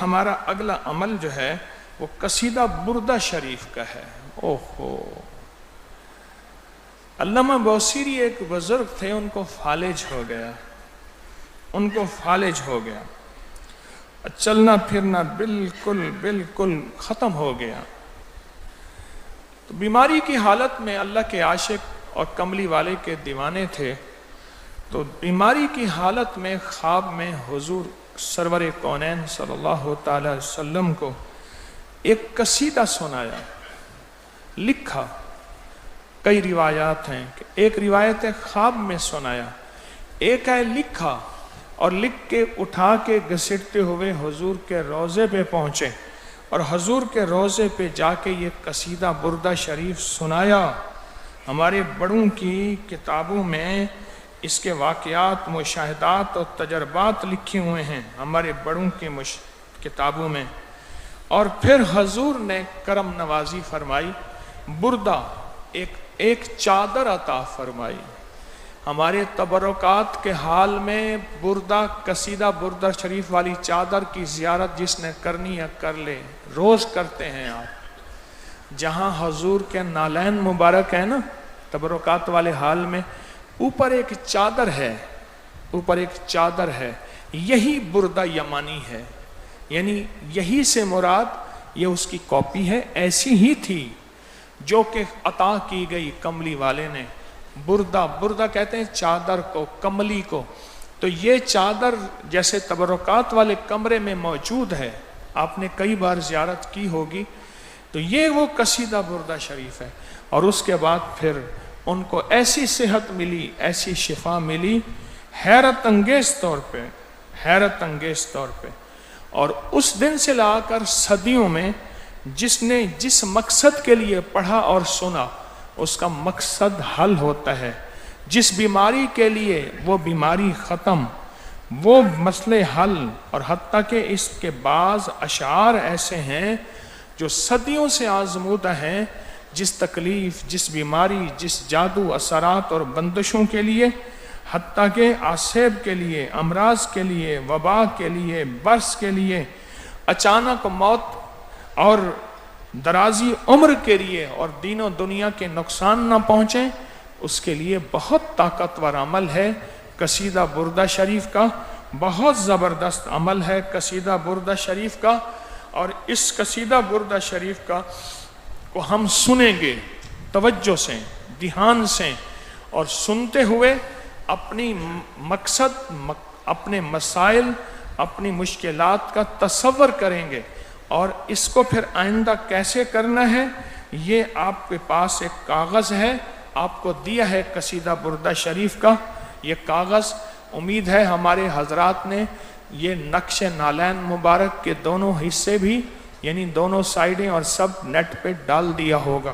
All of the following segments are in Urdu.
ہمارا اگلا عمل جو ہے وہ قصیدہ بردہ شریف کا ہے۔ اوہو، علامہ بوصیری ایک بزرگ تھے، ان کو فالج ہو گیا، چلنا پھرنا بالکل ختم ہو گیا۔ تو بیماری کی حالت میں، اللہ کے عاشق اور کملی والے کے دیوانے تھے، تو بیماری کی حالت میں خواب میں حضور سرور کونین صلی اللہ تعالی وسلم کو ایک قصیدہ سنایا، لکھا۔ کئی روایات ہیں کہ ایک روایت ہے خواب میں سنایا، ایک ہے لکھا، اور لکھ کے اٹھا کے گھسیٹتے ہوئے حضور کے روضے پہ پہنچے اور حضور کے روضے پہ جا کے یہ قصیدہ بردہ شریف سنایا۔ ہمارے بڑوں کی کتابوں میں اس کے واقعات، مشاہدات اور تجربات لکھے ہوئے ہیں، ہمارے بڑوں کی کتابوں میں۔ اور پھر حضور نے کرم نوازی فرمائی، بردہ ایک چادر عطا فرمائی۔ ہمارے تبرکات کے حال میں بردہ، قصیدہ بردہ شریف والی چادر کی زیارت جس نے کرنی ہے کر لے، روز کرتے ہیں آپ۔ جہاں حضور کے نالین مبارک ہے نا، تبرکات والے حال میں اوپر ایک چادر ہے، یہی بردہ یمانی ہے، یعنی یہی سے مراد یہ اس کی کاپی ہے، ایسی ہی تھی جو کہ عطا کی گئی کملی والے نے۔ بردہ کہتے ہیں چادر کو، کملی کو۔ تو یہ چادر جیسے تبرکات والے کمرے میں موجود ہے، آپ نے کئی بار زیارت کی ہوگی، تو یہ وہ قصیدہ بردہ شریف ہے۔ اور اس کے بعد پھر ان کو ایسی صحت ملی، ایسی شفا ملی، حیرت انگیز طور پہ۔ اور اس دن سے لا کر صدیوں میں جس نے جس مقصد کے لیے پڑھا اور سنا، اس کا مقصد حل ہوتا ہے۔ جس بیماری کے لیے وہ بیماری ختم، وہ مسئلے حل۔ اور حتیٰ کہ اس کے بعض اشعار ایسے ہیں جو صدیوں سے آزمودہ ہیں، جس تکلیف، جس بیماری، جس جادو، اثرات اور بندشوں کے لیے، حتیٰ کہ آسیب کے لیے، امراض کے لیے، وبا کے لیے، برس کے لیے، اچانک موت اور درازی عمر کے لیے، اور دین و دنیا کے نقصان نہ پہنچے، اس کے لیے بہت طاقتور عمل ہے قصیدہ بردہ شریف کا، بہت زبردست عمل ہے قصیدہ بردہ شریف کا۔ اور اس قصیدہ بردہ شریف کا کو ہم سنیں گے توجہ سے، دھیان سے، اور سنتے ہوئے اپنی مقصد، اپنے مسائل، اپنی مشکلات کا تصور کریں گے۔ اور اس کو پھر آئندہ کیسے کرنا ہے، یہ آپ کے پاس ایک کاغذ ہے، آپ کو دیا ہے قصیدہ بردہ شریف کا یہ کاغذ۔ امید ہے ہمارے حضرات نے یہ نقش نالین مبارک کے دونوں حصے بھی، یعنی دونوں سائیڈیں اور سب نیٹ پہ ڈال دیا ہوگا۔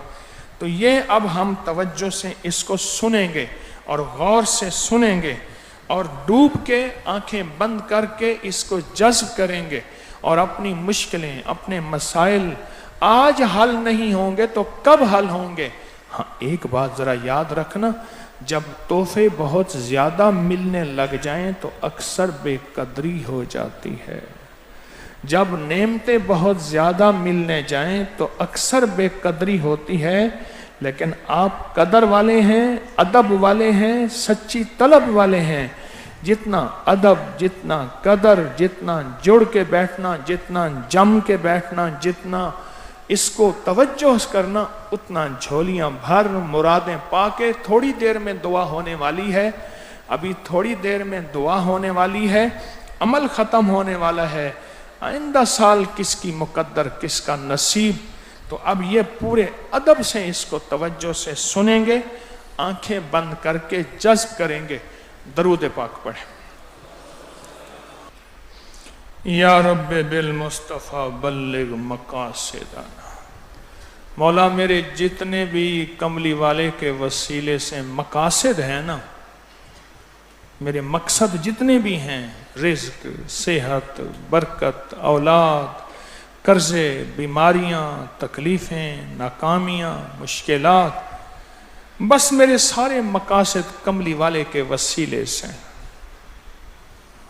تو یہ اب ہم توجہ سے اس کو سنیں گے اور غور سے سنیں گے، اور ڈوب کے آنکھیں بند کر کے اس کو جذب کریں گے، اور اپنی مشکلیں، اپنے مسائل آج حل نہیں ہوں گے تو کب حل ہوں گے؟ ہاں، ایک بات ذرا یاد رکھنا، جب تحفے بہت زیادہ ملنے لگ جائیں تو اکثر بے قدری ہو جاتی ہے۔ جب نعمتیں بہت زیادہ ملنے جائیں تو اکثر بے قدری ہوتی ہے۔ لیکن آپ قدر والے ہیں، ادب والے ہیں، سچی طلب والے ہیں۔ جتنا ادب، جتنا قدر، جتنا جڑ کے بیٹھنا، جتنا جم کے بیٹھنا، جتنا اس کو توجہ کرنا، اتنا جھولیاں بھر مرادیں پا کے۔ تھوڑی دیر میں دعا ہونے والی ہے، ابھی تھوڑی دیر میں دعا ہونے والی ہے، عمل ختم ہونے والا ہے۔ آئندہ سال کس کی مقدر، کس کا نصیب۔ تو اب یہ پورے ادب سے اس کو توجہ سے سنیں گے، آنکھیں بند کر کے جذب کریں گے۔ درود پاک پڑھیں۔ یا رب بالمصطفیٰ بلغ مقاصدنا۔ مولا میرے جتنے بھی کملی والے کے وسیلے سے مقاصد ہیں نا، میرے مقصد جتنے بھی ہیں، رزق، صحت، برکت، اولاد، قرضے، بیماریاں، تکلیفیں، ناکامیاں، مشکلات، بس میرے سارے مقاصد کملی والے کے وسیلے سے۔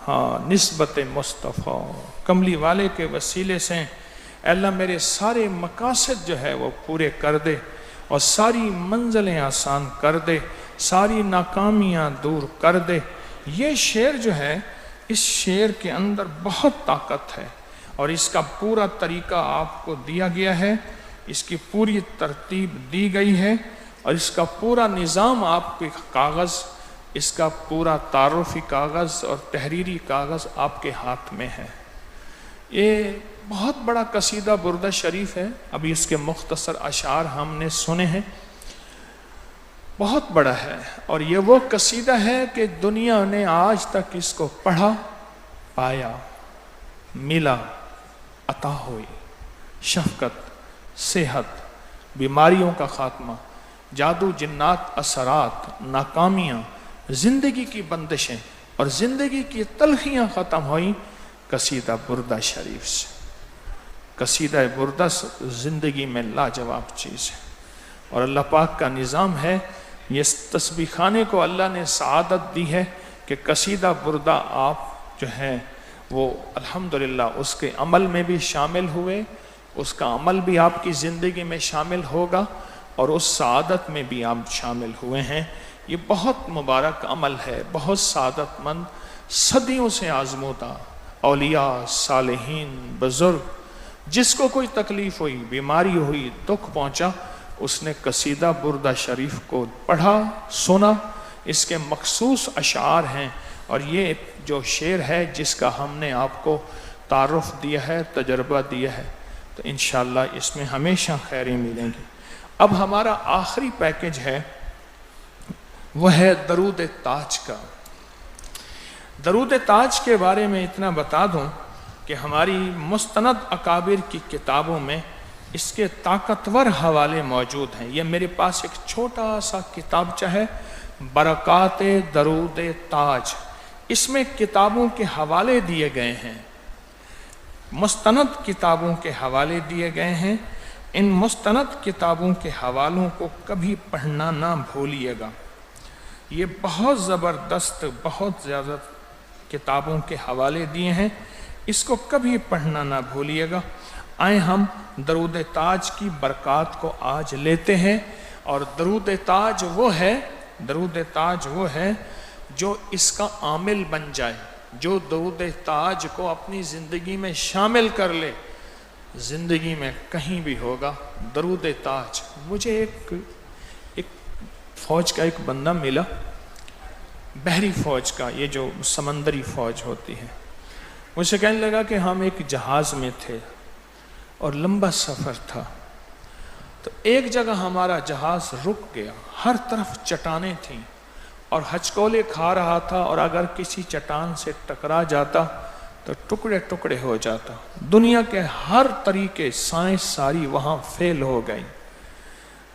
ہاں نسبت مصطفیٰ کملی والے کے وسیلے سے اے اللہ میرے سارے مقاصد جو ہے وہ پورے کر دے اور ساری منزلیں آسان کر دے، ساری ناکامیاں دور کر دے۔ یہ شعر جو ہے، اس شعر کے اندر بہت طاقت ہے اور اس کا پورا طریقہ آپ کو دیا گیا ہے، اس کی پوری ترتیب دی گئی ہے اور اس کا پورا نظام آپ کے کاغذ، اس کا پورا تعارفی کاغذ اور تحریری کاغذ آپ کے ہاتھ میں ہے۔ یہ بہت بڑا قصیدہ بردہ شریف ہے، ابھی اس کے مختصر اشعار ہم نے سنے ہیں، بہت بڑا ہے اور یہ وہ قصیدہ ہے کہ دنیا نے آج تک اس کو پڑھا، پایا، ملا، عطا ہوئی، شفقت، صحت، بیماریوں کا خاتمہ، جادو جنات اثرات، ناکامیاں، زندگی کی بندشیں اور زندگی کی تلخیاں ختم ہوئیں قصیدہ بردہ شریف سے۔ قصیدہ بردہ زندگی میں لاجواب چیز ہے اور اللہ پاک کا نظام ہے، یہ تسبیح خانے کو اللہ نے سعادت دی ہے کہ قصیدہ بردہ آپ جو ہیں وہ الحمدللہ اس کے عمل میں بھی شامل ہوئے، اس کا عمل بھی آپ کی زندگی میں شامل ہوگا اور اس سعادت میں بھی آپ شامل ہوئے ہیں۔ یہ بہت مبارک عمل ہے، بہت سعادت مند، صدیوں سے آزمودہ اولیاء، صالحین، بزرگ، جس کو کوئی تکلیف ہوئی، بیماری ہوئی، دکھ پہنچا، اس نے قصیدہ بردہ شریف کو پڑھا، سنا۔ اس کے مخصوص اشعار ہیں اور یہ جو شعر ہے جس کا ہم نے آپ کو تعارف دیا ہے، تجربہ دیا ہے، تو انشاءاللہ اس میں ہمیشہ خیریں ملیں گی۔ اب ہمارا آخری پیکج ہے، وہ ہے درود تاج کا۔ درود تاج کے بارے میں اتنا بتا دوں کہ ہماری مستند اکابر کی کتابوں میں اس کے طاقتور حوالے موجود ہیں۔ یہ میرے پاس ایک چھوٹا سا کتابچہ ہے، برکات درود تاج، اس میں کتابوں کے حوالے دیے گئے ہیں، مستند کتابوں کے حوالے دیے گئے ہیں۔ ان مستند کتابوں کے حوالوں کو کبھی پڑھنا نہ بھولیے گا، یہ بہت زبردست، بہت زیادہ کتابوں کے حوالے دیے ہیں، اس کو کبھی پڑھنا نہ بھولیے گا۔ آئیں ہم درود تاج کی برکات کو آج لیتے ہیں، اور درود تاج وہ ہے، درود تاج وہ ہے جو اس کا عامل بن جائے، جو درود تاج کو اپنی زندگی میں شامل کر لے، زندگی میں کہیں بھی ہوگا درود تاج۔ مجھے ایک فوج کا ایک بندہ ملا، بحری فوج کا، یہ جو سمندری فوج ہوتی ہے، مجھ سے کہنے لگا کہ ہم ایک جہاز میں تھے اور لمبا سفر تھا، تو ایک جگہ ہمارا جہاز رک گیا، ہر طرف چٹانیں تھیں اور ہچکولے کھا رہا تھا، اور اگر کسی چٹان سے ٹکرا جاتا تو ٹکڑے ٹکڑے ہو جاتا۔ دنیا کے ہر طریقے، سائنس ساری وہاں فیل ہو گئی،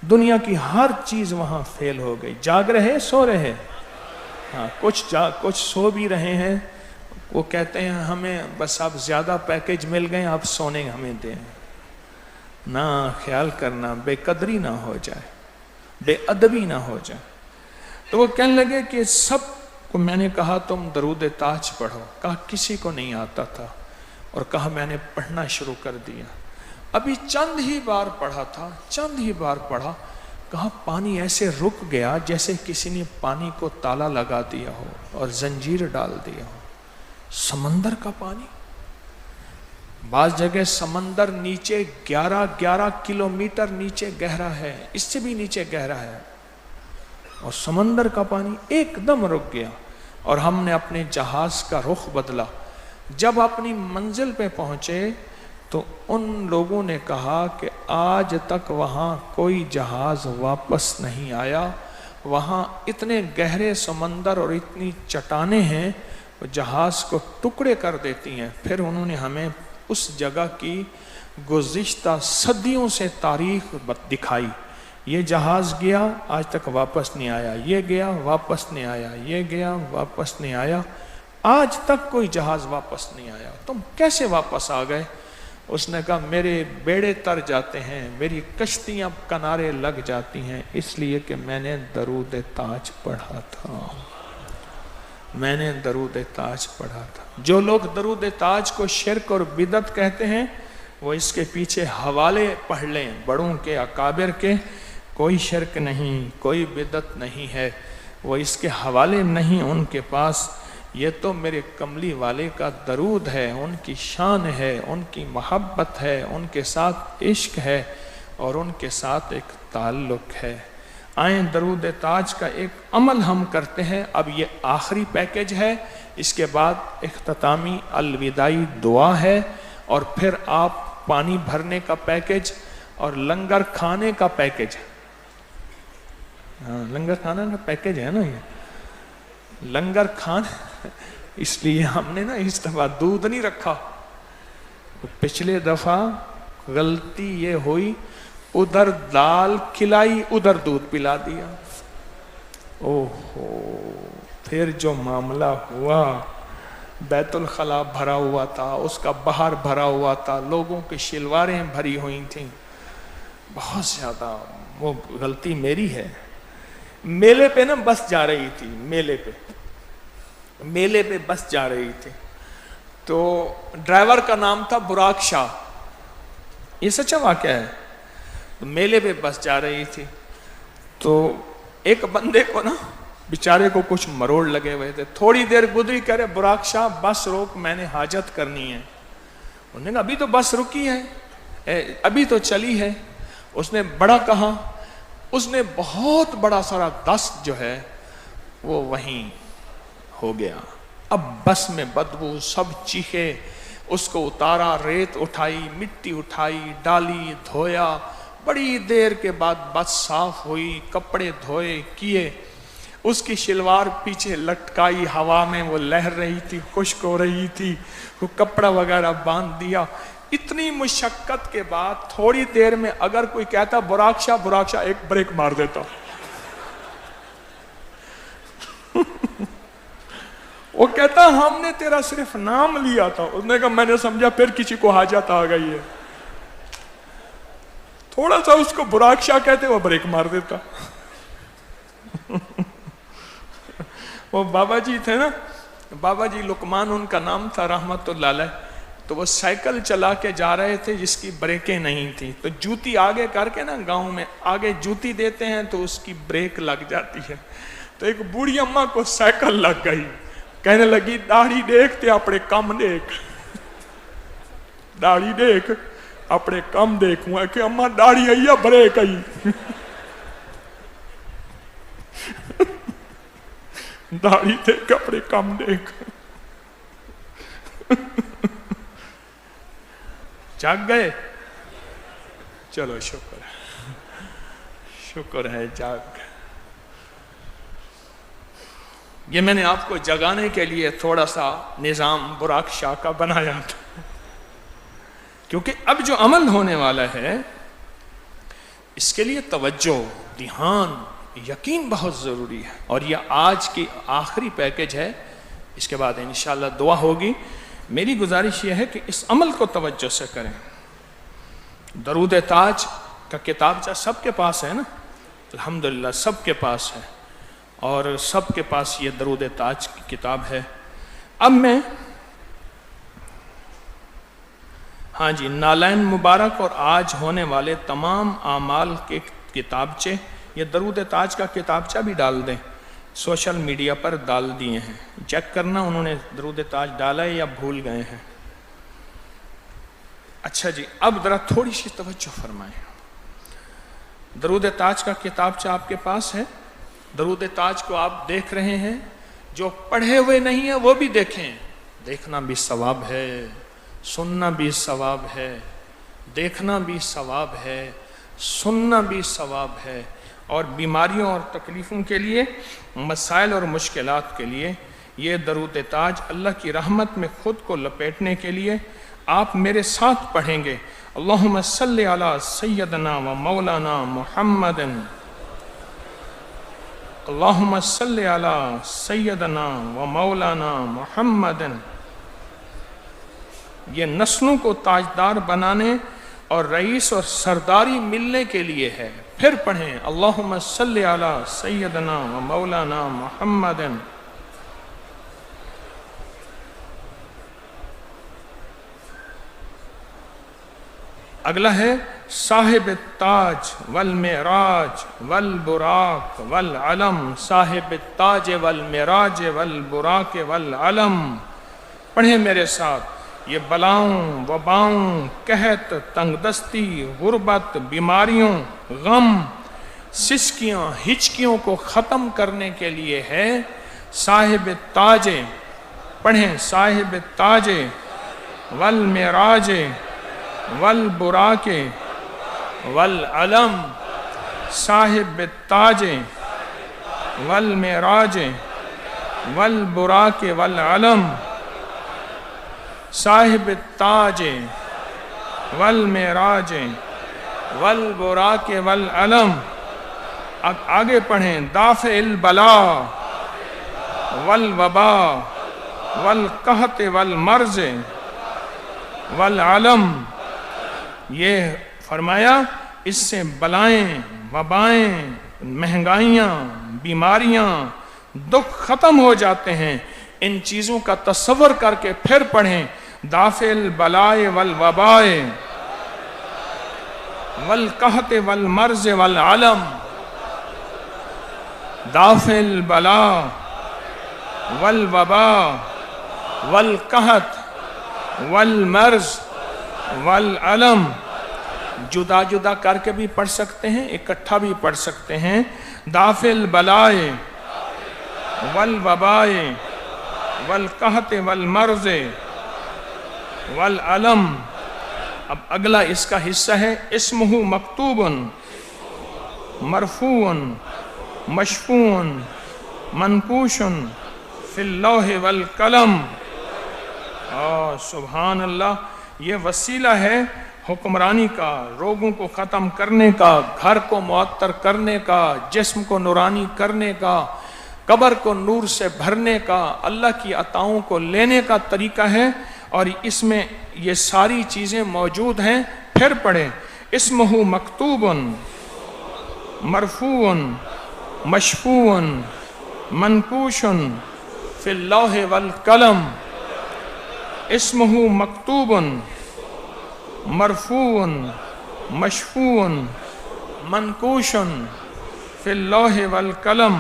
دنیا کی ہر چیز وہاں فیل ہو گئی۔ جاگ رہے، سو رہے، ہاں کچھ سو بھی رہے ہیں، وہ کہتے ہیں ہمیں بس اب زیادہ پیکج مل گئے، آپ سونے ہمیں دیں۔ نہ خیال کرنا بے قدری نہ ہو جائے، بے ادبی نہ ہو جائے۔ تو وہ کہنے لگے کہ سب کو میں نے کہا تم درود تاج پڑھو، کہا کسی کو نہیں آتا تھا، اور کہا میں نے پڑھنا شروع کر دیا، ابھی چند ہی بار پڑھا تھا، چند ہی بار پڑھا، کہا پانی ایسے رک گیا جیسے کسی نے پانی کو تالا لگا دیا ہو اور زنجیر ڈال دیا ہو۔ سمندر کا پانی، بعض جگہ سمندر نیچے 11 کلومیٹر نیچے گہرا ہے، اس سے بھی نیچے گہرا ہے، اور سمندر کا پانی ایک دم رک گیا، اور ہم نے اپنے جہاز کا رخ بدلا۔ جب اپنی منزل پہ پہنچے تو ان لوگوں نے کہا کہ آج تک وہاں کوئی جہاز واپس نہیں آیا، وہاں اتنے گہرے سمندر اور اتنی چٹانیں ہیں، وہ جہاز کو ٹکڑے کر دیتی ہیں۔ پھر انہوں نے ہمیں اس جگہ کی گزشتہ صدیوں سے تاریخ دکھائی، یہ جہاز گیا آج تک واپس نہیں آیا، یہ گیا واپس نہیں آیا، یہ گیا واپس نہیں آیا، آج تک کوئی جہاز واپس نہیں آیا، تم کیسے واپس آ گئے؟ اس نے کہا میرے بیڑے تر جاتے ہیں، میری کشتیاں کنارے لگ جاتی ہیں، اس لیے کہ میں نے درود تاج پڑھا تھا۔ میں نے درود تاج پڑھا تھا۔ جو لوگ درود تاج کو شرک اور بدعت کہتے ہیں وہ اس کے پیچھے حوالے پڑھ لیں، بڑوں کے، اکابر کے۔ کوئی شرک نہیں، کوئی بدعت نہیں ہے، وہ اس کے حوالے نہیں ان کے پاس۔ یہ تو میرے کملی والے کا درود ہے، ان کی شان ہے، ان کی محبت ہے، ان کے ساتھ عشق ہے اور ان کے ساتھ ایک تعلق ہے۔ آئیں درود تاج کا ایک عمل ہم کرتے ہیں۔ اب یہ آخری پیکج ہے، اس کے بعد اختتامی الوداعی دعا ہے، اور پھر آپ پانی بھرنے کا پیکج اور لنگر کھانے کا پیکج ہے۔ ہاں، لنگر کھانا کا پیکج ہے نا یہ لنگر کھان۔ اس لیے ہم نے نا اس دفعہ دودھ نہیں رکھا۔ پچھلے دفعہ غلطی یہ ہوئی، ادھر دال کھلائی ادھر دودھ پلا دیا۔ اوہو، پھر جو معاملہ ہوا، بیت الخلا بھرا ہوا تھا، اس کا باہر بھرا ہوا تھا، لوگوں کی شلواریں بھری ہوئی تھیں، بہت زیادہ۔ وہ غلطی میری ہے۔ میلے پہ نا بس جا رہی تھی، میلے پہ بس جا رہی تھی، تو ڈرائیور کا نام تھا براق شاہ، یہ سچا واقعہ ہے۔ میلے پہ بس جا رہی تھی تو ایک بندے کو نا بیچارے کو کچھ مروڑ لگے ہوئے تھے، تھوڑی دیر گزری، کہہ رہے براق شاہ بس روک، میں نے حاجت کرنی ہے۔ انہوں نے کہا ابھی تو بس رکی ہے، ابھی تو چلی ہے۔ اس نے بڑا کہا، اس نے بہت بڑا سارا دست جو ہے وہ وہیں ہو گیا۔ اب بس میں بدبو، سب چیخے، اس کو اتارا، ریت اٹھائی، مٹی اٹھائی، ڈالی، دھویا۔ بڑی دیر کے بعد بس صاف ہوئی، کپڑے دھوئے کیے، اس کی شلوار پیچھے لٹکائی، ہوا میں وہ لہر رہی تھی، خشک ہو رہی تھی، وہ کپڑا وغیرہ باندھ دیا۔ اتنی مشقت کے بعد تھوڑی دیر میں اگر کوئی کہتا براق شاہ ایک بریک مار دیتا۔ وہ کہتا ہم نے تیرا صرف نام لیا تھا۔ اس نے کہا میں نے سمجھا پھر کسی کو حاجت آ گئی ہے، تھوڑا سا اس کو براق شاہ کہتے وہ بریک مار دیتا۔ وہ بابا جی تھے نا، بابا جی لقمان ان کا نام تھا رحمت اللہ علیہ، تو وہ سائیکل چلا کے جا رہے تھے جس کی بریکیں نہیں تھیں، تو جوتی آگے کر کے نا گاؤں میں آگے جوتی دیتے ہیں تو اس کی بریک لگ جاتی ہے۔ تو ایک بوڑھی اماں کو سائیکل لگ گئی، کہنے لگی داڑھی دیکھ تے اپنے کم دیکھ، داڑھی دیکھ اپنے کم دیکھوں۔ ہے کہ اماں داڑھی آئی یا بریک آئی؟ داڑھی دیکھ اپنے کم دیکھ۔ جاگ گئے؟ چلو شکر ہے جاگ گئے۔ یہ میں نے آپ کو جگانے کے لیے تھوڑا سا نظام براق شاہ کا بنایا تھا، کیونکہ اب جو عمل ہونے والا ہے اس کے لیے توجہ، دھیان، یقین بہت ضروری ہے، اور یہ آج کی آخری پیکج ہے۔ اس کے بعد انشاءاللہ دعا ہوگی۔ میری گزارش یہ ہے کہ اس عمل کو توجہ سے کریں۔ درود تاج کا کتابچہ سب کے پاس ہے نا؟ الحمدللہ سب کے پاس ہے، اور سب کے پاس یہ درود تاج کی کتاب ہے۔ اب میں ہاں جی، نالین مبارک اور آج ہونے والے تمام اعمال کے کتابچے، یہ درود تاج کا کتابچہ بھی ڈال دیں، سوشل میڈیا پر ڈال دیے ہیں، چیک کرنا انہوں نے درود تاج ڈالا ہے یا بھول گئے ہیں۔ اچھا جی، اب ذرا تھوڑی سی توجہ فرمائیں۔ درود تاج کا کتابچہ آپ کے پاس ہے، درود تاج کو آپ دیکھ رہے ہیں، جو پڑھے ہوئے نہیں ہیں وہ بھی دیکھیں، دیکھنا بھی ثواب ہے، سننا بھی ثواب ہے، دیکھنا بھی ثواب ہے، سننا بھی ثواب ہے، اور بیماریوں اور تکلیفوں کے لیے، مسائل اور مشکلات کے لیے یہ درود تاج اللہ کی رحمت میں خود کو لپیٹنے کے لیے آپ میرے ساتھ پڑھیں گے۔ اللہم صلی علی سیدنا و مولانا محمد، اللہم صلی علی سیدنا و مولانا محمد۔ یہ نسلوں کو تاجدار بنانے اور رئیس اور سرداری ملنے کے لیے ہے۔ پھر پڑھیں اللہم صلی علی سیدنا و مولانا محمد۔ اگلا ہے صاحب التاج والمعراج والبراق والعلم، صاحب التاج والمعراج والبراق والعلم۔ پڑھیں میرے ساتھ، یہ بلاؤں وباؤں، قحط، تنگ دستی، غربت، بیماریوں، غم، سسکیوں، ہچکیوں کو ختم کرنے کے لیے ہے صاحب التاج۔ پڑھیں، صاحب التاج والمعراج والبراق والعلم، صاحب التاج والمعراج والبراق والعلم، صاحب التاج والمعراج والبراق والعلم۔ اب آگے پڑھیں، دافع البلاء والوباء والقحط والمرض والعلم۔ یہ فرمایا اس سے بلائیں، وبائیں، مہنگائیاں، بیماریاں، دکھ ختم ہو جاتے ہیں۔ ان چیزوں کا تصور کر کے پھر پڑھیں، دافع البلاء والوباء والقحط والمرض والعلم، دافع البلاء والوباء والقحط والمرض والعلم۔ جدا جدا کر کے بھی پڑھ سکتے ہیں، اکٹھا بھی پڑھ سکتے ہیں، دافع البلاء والوباء والقحط والمرض والعلم۔ اب اگلا اس کا حصہ ہے، اسمہ مکتوب مرفوع مشفوع منقوش فی اللوح والقلم۔ سبحان اللہ، یہ وسیلہ ہے حکمرانی کا، روگوں کو ختم کرنے کا، گھر کو معطر کرنے کا، جسم کو نورانی کرنے کا، قبر کو نور سے بھرنے کا، اللہ کی عطاؤں کو لینے کا طریقہ ہے، اور اس میں یہ ساری چیزیں موجود ہیں۔ پھر پڑھیں، اسمہ مکتوب مرفوع مشفوع منقوش فی اللوح والقلم، اسمہ مکتوب مرفوع مشفوع منقوش فی اللوح والقلم،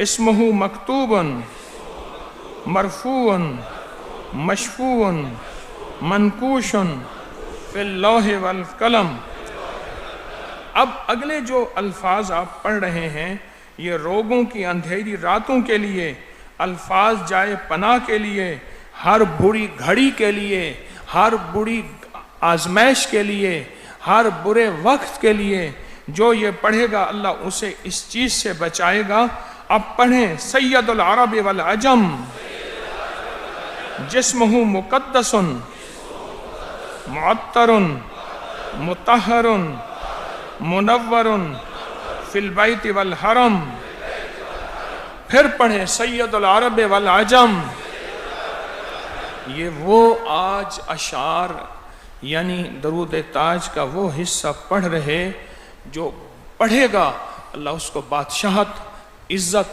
اسمہ مکتوب مرفوع مشفوع منقوش فی اللوح والقلم۔ اب اگلے جو الفاظ آپ پڑھ رہے ہیں، یہ روگوں کی اندھیری راتوں کے لیے، الفاظ جائے پناہ کے لیے، ہر بری گھڑی کے لیے، ہر بری آزمائش کے لیے، ہر برے وقت کے لیے، جو یہ پڑھے گا اللہ اسے اس چیز سے بچائے گا۔ اب پڑھیں، سید العرب والعجم جسمہ مقدس معطر مطہر منور فی البیت والحرم۔ پھر پڑھیں، سید العرب والعجم۔ یہ وہ آج اشعار یعنی درود تاج کا وہ حصہ پڑھ رہے، جو پڑھے گا اللہ اس کو بادشاہت، عزت،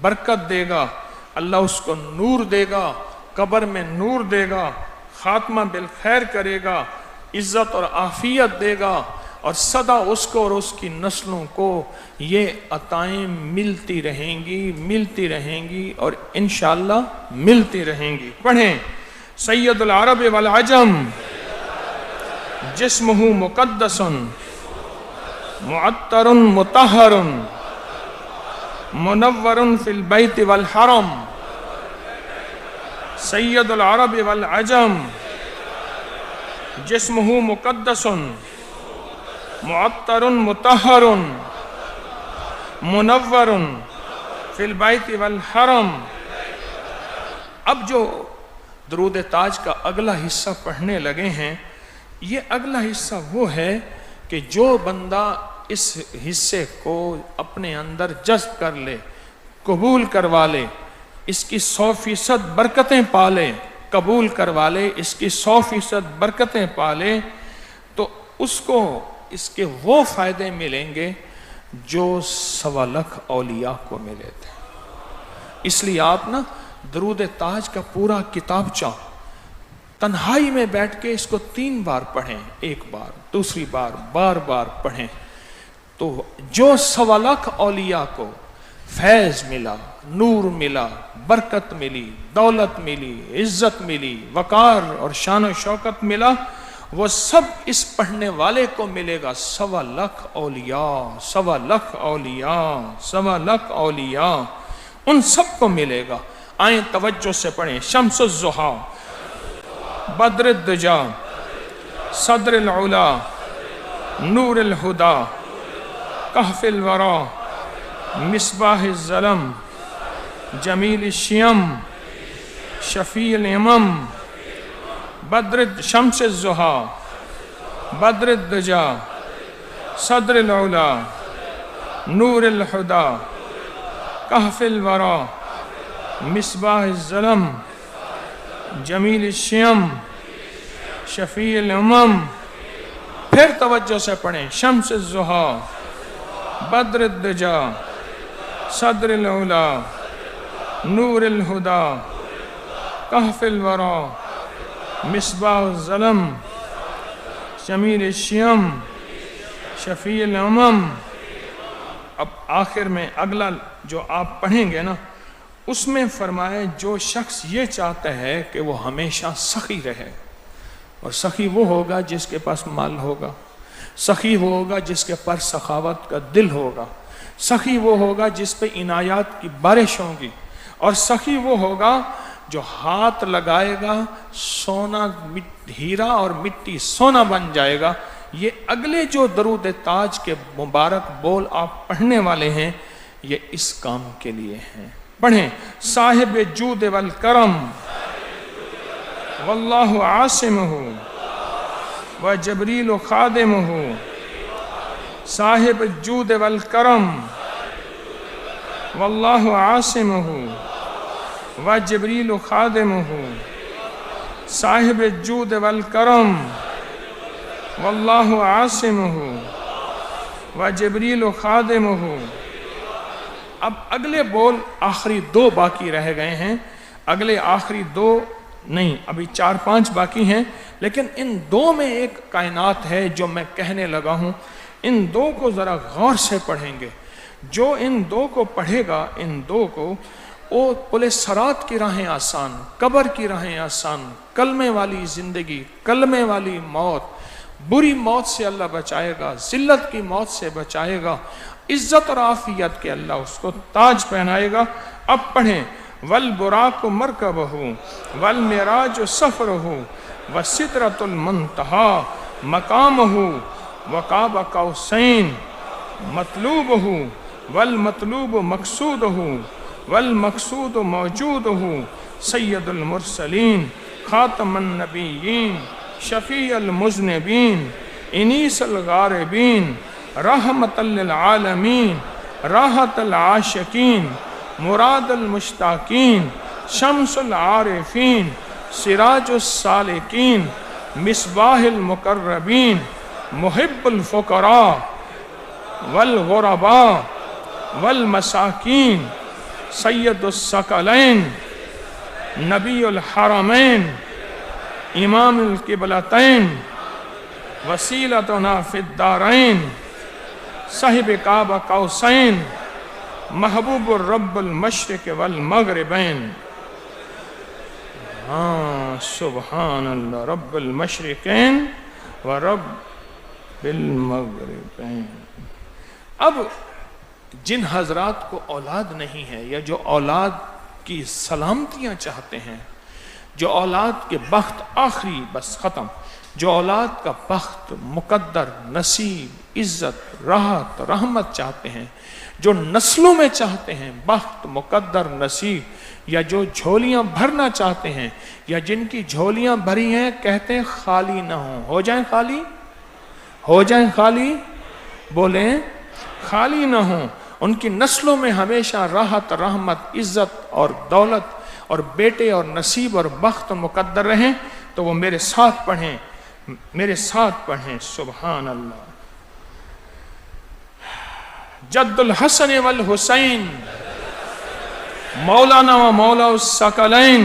برکت دے گا، اللہ اس کو نور دے گا، قبر میں نور دے گا، خاتمہ بالخیر کرے گا، عزت اور عافیت دے گا، اور سدا اس کو اور اس کی نسلوں کو یہ عطائیں ملتی رہیں گی اور انشاءاللہ ملتی رہیں گی۔ پڑھیں، سید العرب والعجم جسمہ مقدس معطر مطہر منور فی البیت والحرم، سید العرب والعجم جسمہ مقدس معطر مطہر منور فی البیت والحرم۔ اب جو درود تاج کا اگلا حصہ پڑھنے لگے ہیں، یہ اگلا حصہ وہ ہے کہ جو بندہ اس حصے کو اپنے اندر جذب کر لے، قبول کروا لے، اس کی 100% برکتیں پالے، قبول کروا لے، اس کی 100% برکتیں پالے، تو اس کو اس کے وہ فائدے ملیں گے جو 1.25 لاکھ اولیاء کو ملے تھے۔ اس لیے آپ درود تاج کا پورا کتابچہ تنہائی میں بیٹھ کے اس کو 3 بار پڑھیں، ایک بار، دوسری بار، بار بار پڑھیں، تو جو 1.25 لاکھ اولیاء کو فیض ملا، نور ملا، برکت ملی، دولت ملی، عزت ملی، وقار اور شان و شوکت ملا، وہ سب اس پڑھنے والے کو ملے گا۔ 1.25 لاکھ اولیاء، 1.25 لاکھ اولیاء، 1.25 لاکھ اولیاء، ان سب کو ملے گا۔ آئیں توجہ سے پڑھیں۔ شمس الضحیٰ، بدر الدجا، صدر العلا، نور الہدا، کہف الورا، مصباح الظلم، جمیل الشیم، شفیع الامم، شمس الضحیٰ، بدر الدجا، صدر العلا، نور الہدا، کہف الورا، مصباح الظلم، جمیل الشیم، شفیع الامم۔ پھر توجہ سے پڑھیں۔ شمس الضحیٰ، بدر الدجا، صدر العلا، نور الہدا، کہف الورا، مصباح الظلم، جمیل الشیم، شفیع الامم۔ اب آخر میں اگلا جو آپ پڑھیں گے نا، اس میں فرمائے جو شخص یہ چاہتا ہے کہ وہ ہمیشہ سخی رہے، اور سخی وہ ہوگا جس کے پاس مال ہوگا، سخی وہ ہوگا جس کے پر سخاوت کا دل ہوگا، سخی وہ ہوگا جس پہ عنایات کی بارش ہوگی، اور سخی وہ ہوگا جو ہاتھ لگائے گا سونا ہیرا اور مٹی سونا بن جائے گا۔ یہ اگلے جو درود تاج کے مبارک بول آپ پڑھنے والے ہیں، یہ اس کام کے لیے ہیں۔ پڑھیں۔ صاحب جود والکرم واللہ عاصمہ و جبریل خادمہ، صاحب جود والکرم واللہ عاصمہ و جبریل خادمہ، صاحب جود والکرم واللہ عاصمہ و جبریل خادمہ۔ اب اگلے بول آخری 2 باقی رہ گئے ہیں، اگلے آخری 2 نہیں، ابھی 4-5 باقی ہیں، لیکن ان 2 میں ایک کائنات ہے جو میں کہنے لگا ہوں۔ ان 2 کو ذرا غور سے پڑھیں گے۔ جو ان 2 کو پڑھے گا، ان 2 کو، وہ پل صراط کی راہیں آسان، قبر کی راہیں آسان، کلمے والی زندگی، کلمے والی موت، بری موت سے اللہ بچائے گا، ذلت کی موت سے بچائے گا، عزت اور عافیت کے اللہ اس کو تاج پہنائے گا۔ اب پڑھیں۔ والبراق مرکبہ والمعراج سفرہ وسدرۃ المنتہی مقامہ وقاب قوسین مطلوبہ والمطلوب مقصودہ والمقصود موجودہ سید المرسلین خاتم النبیین شفیع المذنبین انیس الغاربین رحمت للعالمین راحت العاشقین مراد المشتاقین شمس العارفین سراج السالکین مصباح المقربین محب الفقراء والغرباء والمساکین سید الثقلین نبی الحرمین امام القبلتین وسیلتنا فی الدارین صاحب قاب قوسین محبوب الرب المشرق والمغربین۔ سبحان اللہ، رب المشرقین و رب المغربین۔ اب جن حضرات کو اولاد نہیں ہے، یا جو اولاد کی سلامتیاں چاہتے ہیں، جو اولاد کے بخت آخری بس ختم، جو اولاد کا بخت مقدر نصیب عزت راحت رحمت چاہتے ہیں، جو نسلوں میں چاہتے ہیں بخت مقدر نصیب، یا جو جھولیاں بھرنا چاہتے ہیں، یا جن کی جھولیاں بھری ہیں کہتے ہیں خالی نہ ہوں، ہو جائیں خالی، ہو جائیں خالی، بولیں خالی نہ ہوں، ان کی نسلوں میں ہمیشہ راحت رحمت عزت اور دولت اور بیٹے اور نصیب اور بخت مقدر رہیں، تو وہ میرے ساتھ پڑھیں، میرے ساتھ پڑھیں۔ سبحان اللہ۔ جد الحسن والحسین مولانا و مولا الثقلین